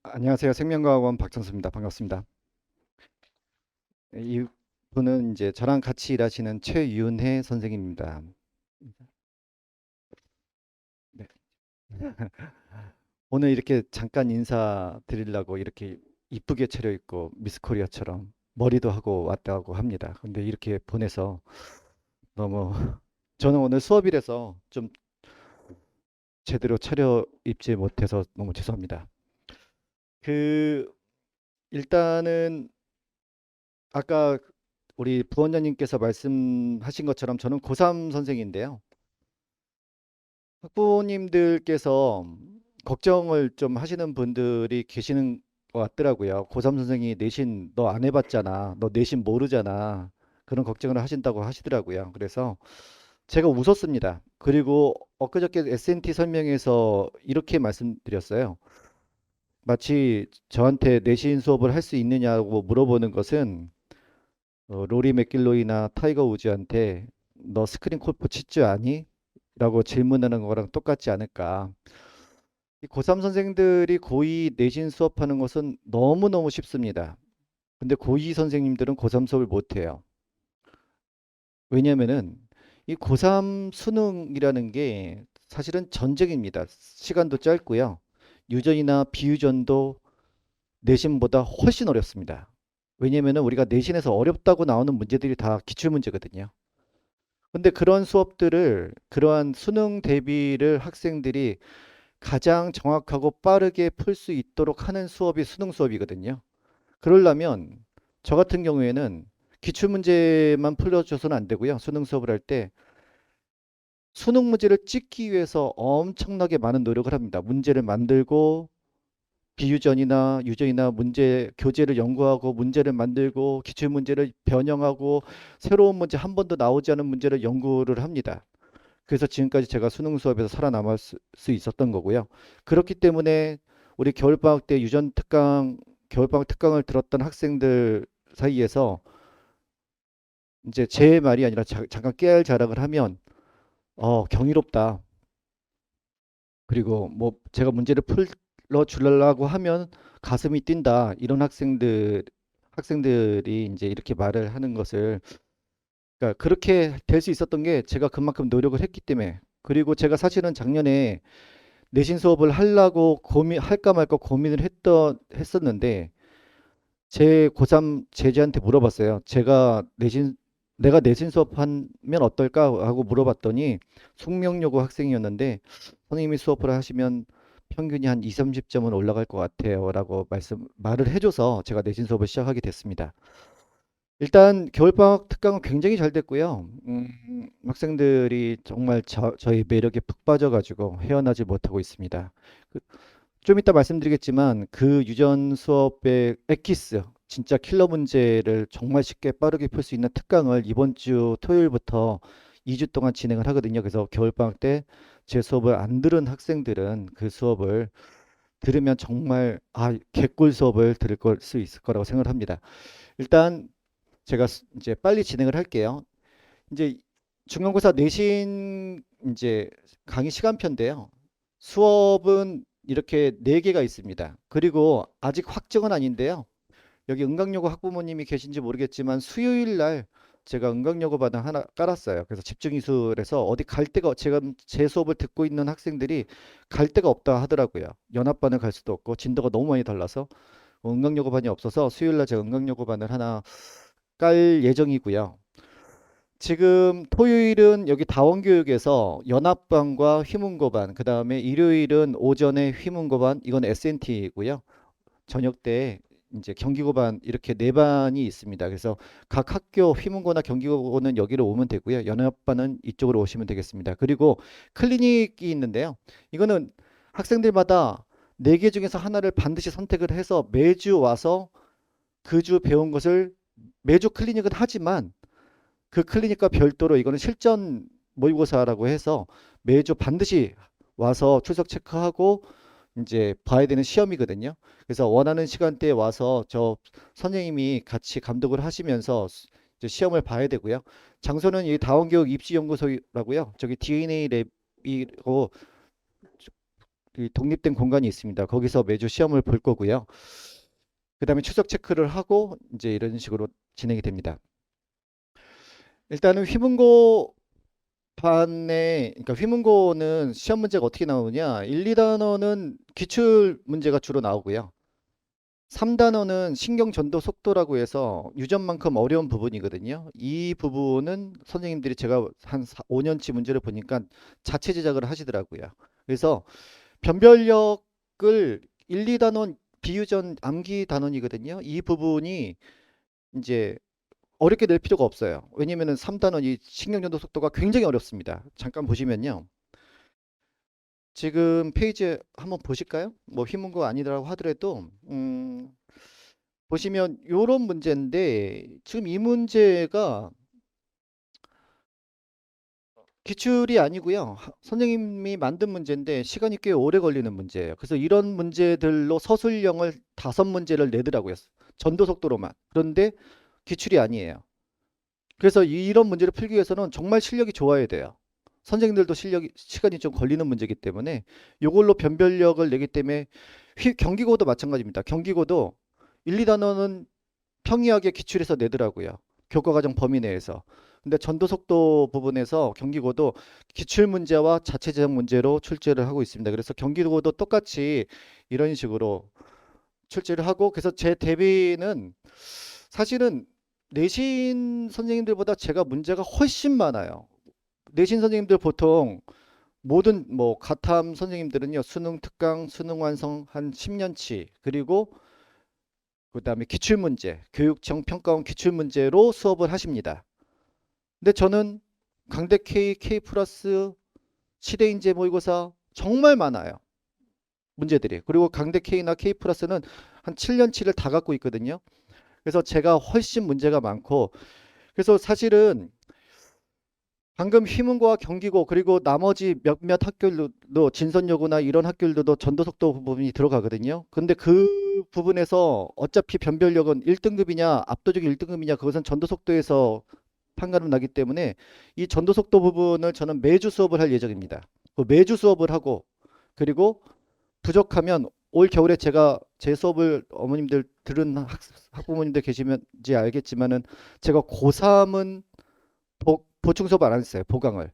안녕하세요. 생명과학원 박정수입니다. 반갑습니다. 이분은 이제 저랑 같이 일하시는 최윤혜 선생님입니다. 네. 오늘 이렇게 잠깐 인사드리려고 이렇게 이쁘게 차려입고 미스 코리아처럼 머리도 하고 왔다 하고 합니다. 근데 이렇게 보내서 너무 저는 오늘 수업이라서 좀 제대로 차려입지 못해서 너무 죄송합니다. 그 일단은 아까 우리 부원장님께서 말씀하신 것처럼 저는 고3 선생인데요. 학부모님들께서 걱정을 좀 하시는 분들이 계시는 것 같더라고요. 고3 선생이 내신 너 안 해봤잖아. 너 내신 모르잖아. 그런 걱정을 하신다고 하시더라고요. 그래서 제가 웃었습니다. 그리고 엊그저께 S&T 설명에서 이렇게 말씀드렸어요. 마치 저한테 내신 수업을 할 수 있느냐고 물어보는 것은 로리 맥길로이나 타이거 우즈한테 너 스크린 골프 칠 줄 아니? 라고 질문하는 거랑 똑같지 않을까. 이 고3 선생들이 고2 내신 수업하는 것은 너무너무 쉽습니다. 근데 고2 선생님들은 고3 수업을 못해요. 왜냐면은 이 고3 수능이라는 게 사실은 전쟁입니다. 시간도 짧고요. 유전이나 비유전도 내신보다 훨씬 어렵습니다. 왜냐면은 우리가 내신에서 어렵다고 나오는 문제들이 다 기출문제거든요. 근데 그런 수업들을, 그러한 수능 대비를 학생들이 가장 정확하고 빠르게 풀 수 있도록 하는 수업이 수능 수업이거든요. 그러려면 저 같은 경우에는 기출 문제만 풀어줘서는 안 되고요. 수능 수업을 할 때 수능 문제를 찍기 위해서 엄청나게 많은 노력을 합니다. 문제를 만들고 비유전이나 유전이나 문제 교재를 연구하고 문제를 만들고 기출 문제를 변형하고 새로운 문제 한 번도 나오지 않은 문제를 연구를 합니다. 그래서 지금까지 제가 수능 수업에서 살아남을 수 있었던 거고요. 그렇기 때문에 우리 겨울방학 때 유전 특강, 겨울방학 특강을 들었던 학생들 사이에서 이제 제 말이 아니라 잠깐 깨알 자랑을 하면 경이롭다. 그리고 뭐 제가 문제를 풀어 주려고 하면 가슴이 뛴다. 이런 학생들이 이제 이렇게 말을 하는 것을 그러니까 그렇게 될 수 있었던 게 제가 그만큼 노력을 했기 때문에 그리고 제가 사실은 작년에 내신 수업을 하려고 할까 말까 고민을 했었는데 제 고3 제자한테 물어봤어요. 내가 내신 수업하면 어떨까 하고 물어봤더니 숙명여고 학생이었는데 선생님이 수업을 하시면 평균이 한 2, 30점은 올라갈 것 같아요. 라고 말을 해줘서 제가 내신 수업을 시작하게 됐습니다. 일단 겨울방학 특강은 굉장히 잘 됐고요. 학생들이 정말 저희 매력에 푹 빠져가지고 헤어나지 못하고 있습니다. 그, 좀 이따 말씀드리겠지만 그 유전 수업의 엑기스 진짜 킬러 문제를 정말 쉽게 빠르게 풀 수 있는 특강을 이번 주 토요일부터 2주 동안 진행을 하거든요. 그래서 겨울방학 때 제 수업을 안 들은 학생들은 그 수업을 들으면 정말 개꿀 수업을 들을 수 있을 거라고 생각을 합니다. 일단 제가 이제 빨리 진행을 할게요. 이제 중간고사 내신 이제 강의 시간표인데요. 수업은 이렇게 네개가 있습니다. 그리고 아직 확정은 아닌데요. 여기 은강여고 학부모님이 계신지 모르겠지만 수요일 날 제가 은강여고반을 하나 깔았어요. 그래서 집중이술에서 어디 갈 데가 제가 제 수업을 듣고 있는 학생들이 갈 데가 없다 하더라고요. 연합반을 갈 수도 없고 진도가 너무 많이 달라서 은강여고반이 없어서 수요일 날 제가 은강여고반을 하나 깔 예정이고요. 지금 토요일은 여기 다원교육에서 연합반과 휘문고반, 그 다음에 일요일은 오전에 휘문고반, 이건 SNT이고요. 저녁 때 이제 경기고반 이렇게 네 반이 있습니다. 그래서 각 학교 휘문고나 경기고는 여기로 오면 되고요. 연합반은 이쪽으로 오시면 되겠습니다. 그리고 클리닉이 있는데요. 이거는 학생들마다 네 개 중에서 하나를 반드시 선택을 해서 매주 와서 그 주 배운 것을 매주 클리닉은 하지만 그 클리닉과 별도로 이거는 실전 모의고사라고 해서 매주 반드시 와서 출석 체크하고 이제 봐야 되는 시험이거든요. 그래서 원하는 시간대에 와서 저 선생님이 같이 감독을 하시면서 이제 시험을 봐야 되고요. 장소는 이 다원교육 입시연구소라고요. 저기 DNA 랩이고 이 독립된 공간이 있습니다. 거기서 매주 시험을 볼 거고요. 그 다음에 추적 체크를 하고 이제 이런 식으로 진행이 됩니다. 일단은 휘문고 반에, 그러니까 휘문고는 시험 문제가 어떻게 나오느냐. 1, 2단원은 기출 문제가 주로 나오고요. 3단원은 신경 전도 속도라고 해서 유전만큼 어려운 부분이거든요. 이 부분은 선생님들이 제가 한 5년치 문제를 보니까 자체 제작을 하시더라고요. 그래서 변별력을 1, 2단원 비유전 암기 단원이거든요. 이 부분이 이제 어렵게 낼 필요가 없어요. 왜냐면은 3단원이 신경전도 속도가 굉장히 어렵습니다. 잠깐 보시면요. 지금 페이지 한번 보실까요? 뭐 휘문고 아니라고 하더라도 보시면 요런 문제인데 지금 이 문제가 기출이 아니고요. 선생님이 만든 문제인데 시간이 꽤 오래 걸리는 문제예요. 그래서 이런 문제들로 서술형을 5문제를 내더라고요. 전도 속도로만. 그런데 기출이 아니에요. 그래서 이런 문제를 풀기 위해서는 정말 실력이 좋아야 돼요. 선생님들도 시간이 좀 걸리는 문제이기 때문에 이걸로 변별력을 내기 때문에 경기고도 마찬가지입니다. 경기고도 1, 2단원은 평이하게 기출해서 내더라고요. 교과과정 범위 내에서. 근데 전도속도 부분에서 경기고도 기출 문제와 자체 제작 문제로 출제를 하고 있습니다. 그래서 경기고도 똑같이 이런 식으로 출제를 하고, 그래서 제 대비는 사실은 내신 선생님들보다 제가 문제가 훨씬 많아요. 내신 선생님들 보통 모든 뭐 가탐 선생님들은요, 수능 특강, 수능 완성 한 10년치, 그리고 그다음에 기출문제, 교육청 평가원 기출문제로 수업을 하십니다. 근데 저는 강대 K, K 플러스, 시대인재 모의고사 정말 많아요. 문제들이. 그리고 강대 K나 K 플러스는 한 7년치를 다 갖고 있거든요. 그래서 제가 훨씬 문제가 많고, 그래서 사실은 방금 휘문고와 경기고 그리고 나머지 몇몇 학교들도 진선여고나 이런 학교들도 전도속도 부분이 들어가거든요. 근데 그 부분에서 어차피 변별력은 1등급이냐 압도적 1등급이냐 그것은 전도속도에서 판가름 나기 때문에 이 전도속도 부분을 저는 매주 수업을 할 예정입니다. 매주 수업을 하고, 그리고 부족하면 올 겨울에 제가 제 수업을 어머님들 들은 학부모님들 계시면지 알겠지만은 제가 고3은 보충 수업 안 했어요. 보강을.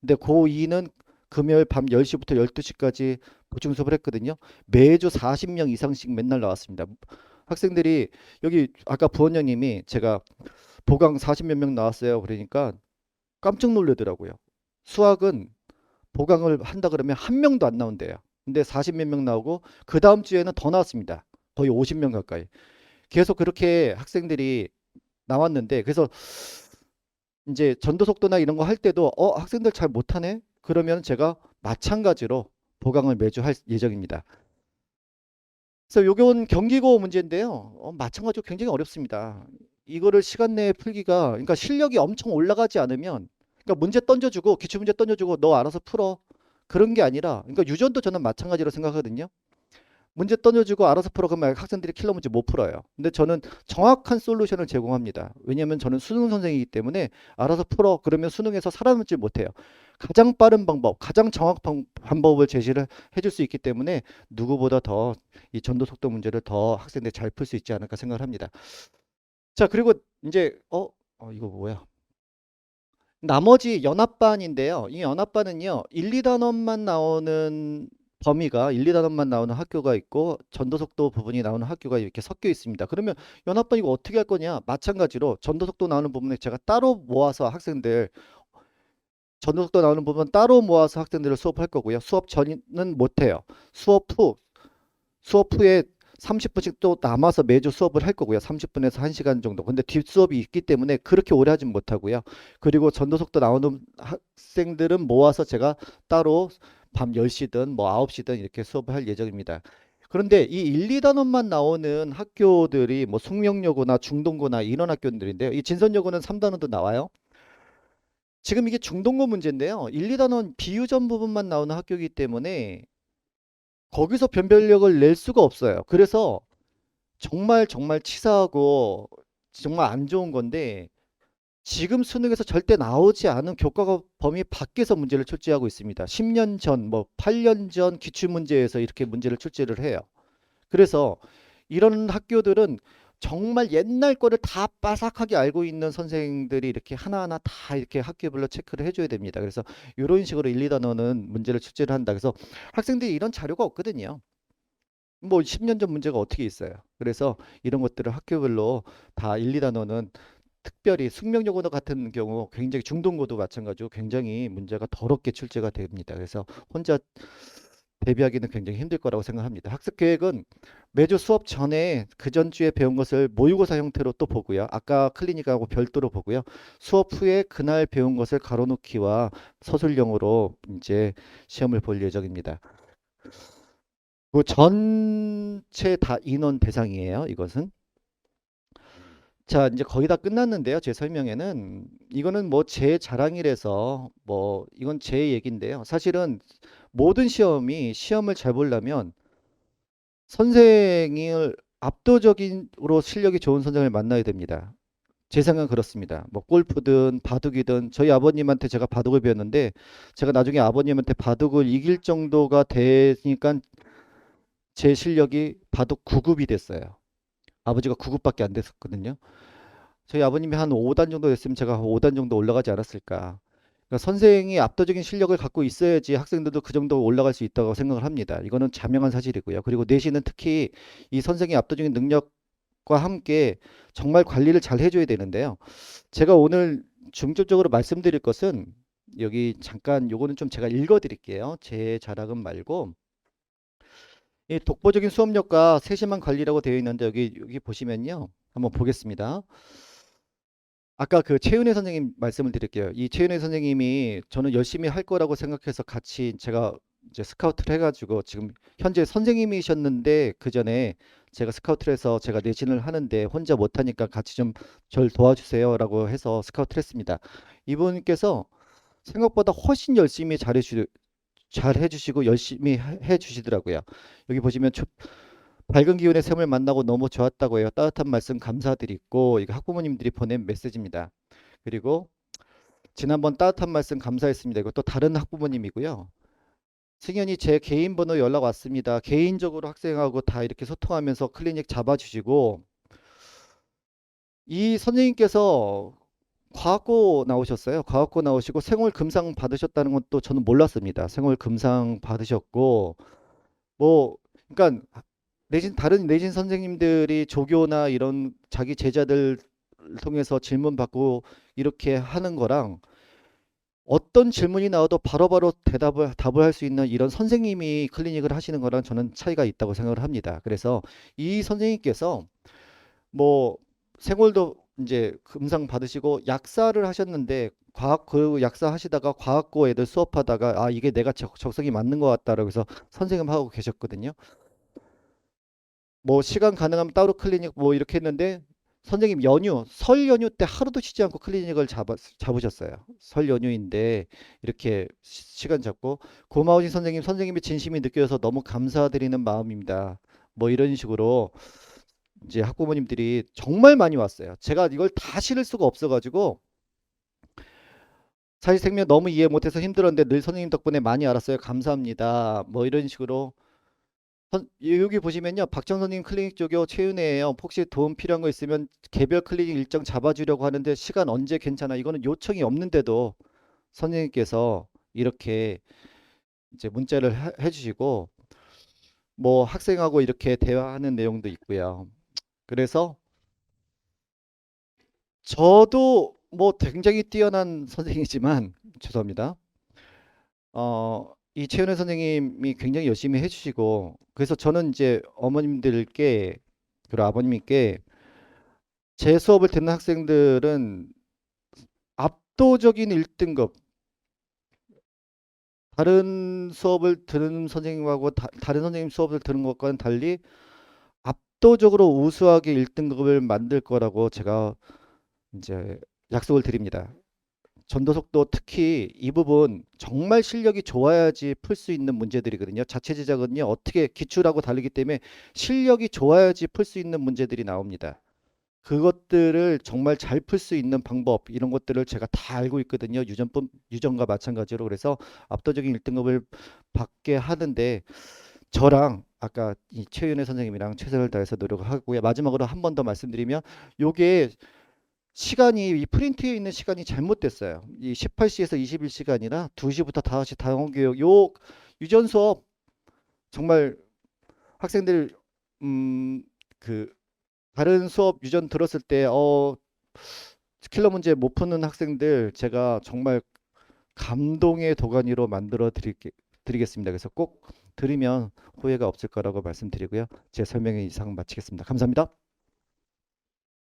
근데 고2는 금요일 밤 10시부터 12시까지 보충 수업을 했거든요. 매주 40명 이상씩 맨날 나왔습니다. 학생들이 여기 아까 부원장님이 제가 보강 40몇 명 나왔어요. 그러니까 깜짝 놀라더라고요. 수학은 보강을 한다 그러면 한 명도 안 나온대요. 근데 40몇 명 나오고 그 다음 주에는 더 나왔습니다. 거의 50명 가까이. 계속 그렇게 학생들이 나왔는데, 그래서 이제 전도 속도나 이런 거 할 때도 학생들 잘 못하네? 그러면 제가 마찬가지로 보강을 매주 할 예정입니다. 그래서 요건 경기고 문제인데요. 마찬가지로 굉장히 어렵습니다. 이거를 시간 내에 풀기가, 그러니까 실력이 엄청 올라가지 않으면, 그러니까 문제 던져주고 기출문제 던져주고 너 알아서 풀어, 그런 게 아니라, 그러니까 유전도 저는 마찬가지로 생각하거든요. 문제 던져주고 알아서 풀어 그러면 학생들이 킬러 문제 못 풀어요. 근데 저는 정확한 솔루션을 제공합니다. 왜냐하면 저는 수능 선생이기 때문에 알아서 풀어 그러면 수능에서 살아남지 못해요. 가장 빠른 방법, 가장 정확한 방법을 제시를 해줄 수 있기 때문에 누구보다 더 이 전도 속도 문제를 더 학생들이 잘 풀 수 있지 않을까 생각을 합니다. 자, 그리고 이제 이거 뭐야? 나머지 연합반인데요. 이 연합반은요, 1, 2단원만 나오는 범위가 1, 2단원만 나오는 학교가 있고 전도속도 부분이 나오는 학교가 이렇게 섞여 있습니다. 그러면 연합반 이거 어떻게 할 거냐? 마찬가지로 전도속도 나오는 부분에 제가 따로 모아서 학생들, 전도속도 나오는 부분 따로 모아서 학생들을 수업할 거고요. 수업 전은 못해요. 수업 후에 30분씩 또 남아서 매주 수업을 할 거고요. 30분에서 1시간 정도. 근데 뒷수업이 있기 때문에 그렇게 오래 하진 못하고요. 그리고 전도속도 나오는 학생들은 모아서 제가 따로 밤 10시든 뭐 9시든 이렇게 수업을 할 예정입니다. 그런데 이 1, 2단원만 나오는 학교들이 뭐 숙명여고나 중동고나 이런 학교들인데요. 이 진선여고는 3단원도 나와요. 지금 이게 중동고 문제인데요. 1, 2단원 비유전 부분만 나오는 학교이기 때문에 거기서 변별력을 낼 수가 없어요. 그래서 정말 정말 치사하고 정말 안 좋은 건데, 지금 수능에서 절대 나오지 않은 교과 범위 밖에서 문제를 출제하고 있습니다. 10년 전, 뭐 8년 전 기출문제에서 이렇게 문제를 출제를 해요. 그래서 이런 학교들은 정말 옛날 거를 다 빠삭하게 알고 있는 선생들이 이렇게 하나하나 다 이렇게 학교별로 체크를 해줘야 됩니다. 그래서 이런 식으로 1, 2단원은 문제를 출제를 한다. 그래서 학생들이 이런 자료가 없거든요. 뭐 10년 전 문제가 어떻게 있어요. 그래서 이런 것들을 학교별로 다 1, 2단원은 특별히 숙명여고도 같은 경우 굉장히 중등고도 마찬가지고 굉장히 문제가 더럽게 출제가 됩니다. 그래서 혼자 대비하기는 굉장히 힘들 거라고 생각합니다. 학습 계획은 매주 수업 전에 그 전주에 배운 것을 모의고사 형태로 또 보고요. 아까 클리닉하고 별도로 보고요. 수업 후에 그날 배운 것을 가로놓기와 서술형으로 이제 시험을 볼 예정입니다. 그 전체 다 인원 대상이에요. 이것은. 자, 이제 거의 다 끝났는데요. 제 설명에는 이거는 뭐 제 자랑이라서 뭐 이건 제 얘기인데요. 사실은 모든 시험을 잘 보려면 선생을 압도적으로 실력이 좋은 선생을 만나야 됩니다. 제 생각은 그렇습니다. 뭐 골프든 바둑이든 저희 아버님한테 제가 바둑을 배웠는데 제가 나중에 아버님한테 바둑을 이길 정도가 되니까 제 실력이 바둑 9급이 됐어요. 아버지가 9급밖에 안 됐었거든요. 저희 아버님이 한 5단 정도 됐으면 제가 5단 정도 올라가지 않았을까. 그러니까 선생이 압도적인 실력을 갖고 있어야지 학생들도 그 정도 올라갈 수 있다고 생각을 합니다. 이거는 자명한 사실이고요. 그리고 내신은 특히 이 선생의 압도적인 능력과 함께 정말 관리를 잘 해줘야 되는데요. 제가 오늘 중점적으로 말씀드릴 것은 여기 잠깐 요거는 좀 제가 읽어드릴게요. 제 자랑은 말고 이 독보적인 수업력과 세심한 관리라고 되어 있는데 여기 보시면요. 한번 보겠습니다. 아까 그 최은혜 선생님 말씀을 드릴게요. 이 최은혜 선생님이 저는 열심히 할 거라고 생각해서 같이 제가 이제 스카우트를 해가지고 지금 현재 선생님이셨는데 그 전에 제가 스카우트를 해서 제가 내신을 하는데 혼자 못하니까 같이 좀 절 도와주세요라고 해서 스카우트를 했습니다. 이분께서 생각보다 훨씬 열심히 잘 해주시고 열심히 해주시더라고요. 여기 보시면 밝은 기운의 샘을 만나고 너무 좋았다고 해요. 따뜻한 말씀 감사드리고 이거 학부모님들이 보낸 메시지입니다. 그리고 지난번 따뜻한 말씀 감사했습니다. 이거 또 다른 학부모님이고요. 승현이 제 개인 번호 연락 왔습니다. 개인적으로 학생하고 다 이렇게 소통하면서 클리닉 잡아주시고 이 선생님께서 과학고 나오셨어요. 과학고 나오시고 생활 금상 받으셨다는 것도 저는 몰랐습니다. 생활 금상 받으셨고 뭐 그러니까 다른 내신 선생님들이 조교나 이런 자기 제자들 통해서 질문 받고 이렇게 하는 거랑 어떤 질문이 나와도 바로바로 답을 할 수 있는 이런 선생님이 클리닉을 하시는 거랑 저는 차이가 있다고 생각을 합니다. 그래서 이 선생님께서 뭐 생월도 이제 금상 받으시고 약사를 하셨는데 그 약사 하시다가 과학고 애들 수업하다가 아 이게 내가 적성이 맞는 것 같다라고 해서 선생님 하고 계셨거든요. 뭐 시간 가능하면 따로 클리닉 뭐 이렇게 했는데 선생님 설 연휴 때 하루도 쉬지 않고 클리닉을 잡으셨어요. 설 연휴인데 이렇게 시간 잡고 고마우신 선생님이 진심이 느껴져서 너무 감사드리는 마음입니다. 뭐 이런 식으로 이제 학부모님들이 정말 많이 왔어요. 제가 이걸 다 실을 수가 없어가지고 사실 생명 너무 이해 못해서 힘들었는데 늘 선생님 덕분에 많이 알았어요. 감사합니다. 뭐 이런 식으로 여기 보시면요. 박정 선생님 클리닉 조교 최은혜예요. 혹시 도움 필요한 거 있으면 개별 클리닉 일정 잡아주려고 하는데 시간 언제 괜찮아? 이거는 요청이 없는데도 선생님께서 이렇게 이제 문자를 해주시고 뭐 학생하고 이렇게 대화하는 내용도 있고요. 그래서 저도 뭐 굉장히 뛰어난 선생이지만 죄송합니다. 이 최은혜 선생님이 굉장히 열심히 해주시고 그래서 저는 이제 어머님들께 그리고 아버님께 제 수업을 듣는 학생들은 압도적인 1등급 다른 수업을 들은 선생님하고 다른 선생님 수업을 들은 것과는 달리 압도적으로 우수하게 1등급을 만들 거라고 제가 이제 약속을 드립니다. 전도속도 특히 이 부분 정말 실력이 좋아야지 풀 수 있는 문제들이거든요. 자체 제작은요 어떻게 기출하고 다르기 때문에 실력이 좋아야지 풀 수 있는 문제들이 나옵니다. 그것들을 정말 잘 풀 수 있는 방법 이런 것들을 제가 다 알고 있거든요. 유전과 마찬가지로. 그래서 압도적인 1등급을 받게 하는데 저랑 아까 이 최윤혜 선생님이랑 최선을 다해서 노력을 하고요. 마지막으로 한 번 더 말씀드리면 요게 시간이 이 프린트에 있는 시간이 잘못됐어요. 이 18시에서 21시간이나 2시부터 5시 당원교육 요 유전 수업 정말 학생들 그 다른 수업 유전 들었을 때 킬러 문제 못 푸는 학생들 제가 정말 감동의 도가니로 만들어 드리겠습니다. 그래서 꼭 들으면 후회가 없을 거라고 말씀드리고요. 제 설명은 이상 마치겠습니다. 감사합니다.